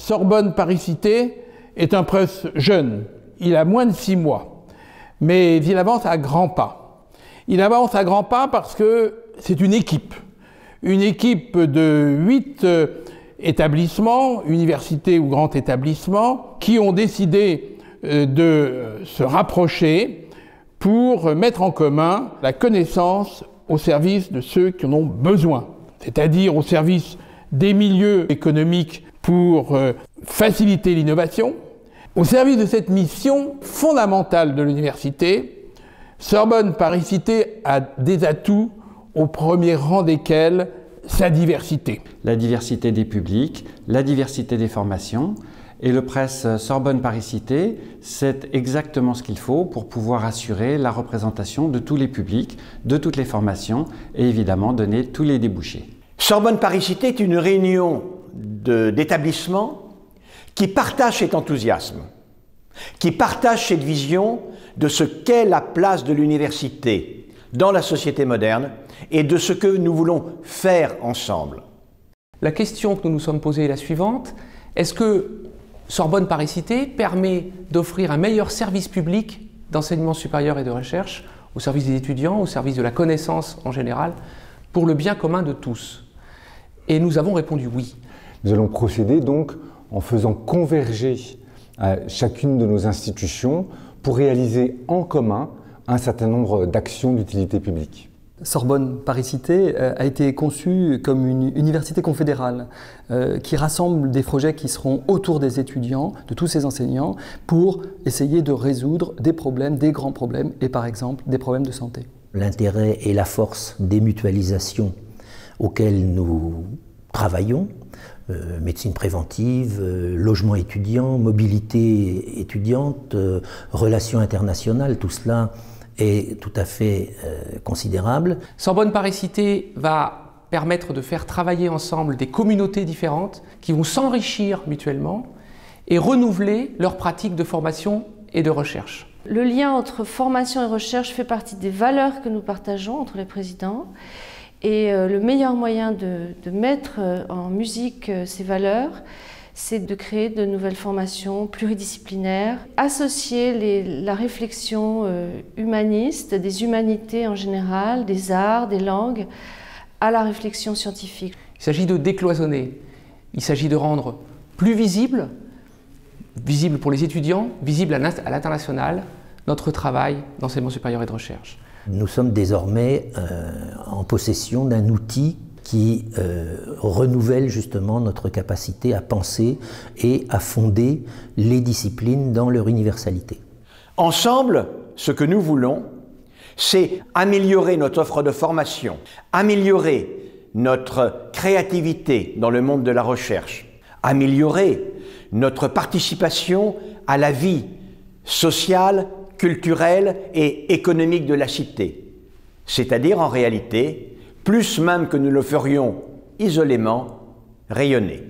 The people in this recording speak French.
Sorbonne Paris Cité est un press jeune. Il a moins de 6 mois, mais il avance à grands pas. Il avance à grands pas parce que c'est une équipe de 8 établissements, universités ou grands établissements, qui ont décidé de se rapprocher pour mettre en commun la connaissance au service de ceux qui en ont besoin, c'est-à-dire au service des milieux économiques pour faciliter l'innovation. Au service de cette mission fondamentale de l'université, Sorbonne Paris Cité a des atouts au premier rang desquels sa diversité. La diversité des publics, la diversité des formations. Et le press Sorbonne Paris Cité, c'est exactement ce qu'il faut pour pouvoir assurer la représentation de tous les publics, de toutes les formations et évidemment donner tous les débouchés. Sorbonne Paris Cité est une réunion d'établissements qui partagent cet enthousiasme, qui partagent cette vision de ce qu'est la place de l'université dans la société moderne et de ce que nous voulons faire ensemble. La question que nous nous sommes posée est la suivante. Est-ce que Sorbonne Paris Cité permet d'offrir un meilleur service public d'enseignement supérieur et de recherche au service des étudiants, au service de la connaissance en général, pour le bien commun de tous? Et nous avons répondu oui. Nous allons procéder donc en faisant converger chacune de nos institutions pour réaliser en commun un certain nombre d'actions d'utilité publique. Sorbonne Paris Cité a été conçue comme une université confédérale qui rassemble des projets qui seront autour des étudiants, de tous ces enseignants, pour essayer de résoudre des problèmes, des grands problèmes, et par exemple des problèmes de santé. L'intérêt et la force des mutualisations auxquelles nous travaillons, médecine préventive, logement étudiant, mobilité étudiante, relations internationales, tout cela est tout à fait considérable. Sorbonne Paris Cité va permettre de faire travailler ensemble des communautés différentes qui vont s'enrichir mutuellement et renouveler leurs pratiques de formation et de recherche. Le lien entre formation et recherche fait partie des valeurs que nous partageons entre les présidents. Et le meilleur moyen de mettre en musique ces valeurs, c'est de créer de nouvelles formations pluridisciplinaires, associer la réflexion humaniste, des humanités en général, des arts, des langues, à la réflexion scientifique. Il s'agit de décloisonner, il s'agit de rendre plus visible pour les étudiants, visible à l'international, notre travail d'enseignement supérieur et de recherche. Nous sommes désormais en possession d'un outil qui renouvelle justement notre capacité à penser et à fonder les disciplines dans leur universalité. Ensemble, ce que nous voulons, c'est améliorer notre offre de formation, améliorer notre créativité dans le monde de la recherche, améliorer notre participation à la vie sociale, culturelle et économique de la cité. C'est-à-dire, en réalité, plus même que nous le ferions isolément, rayonner.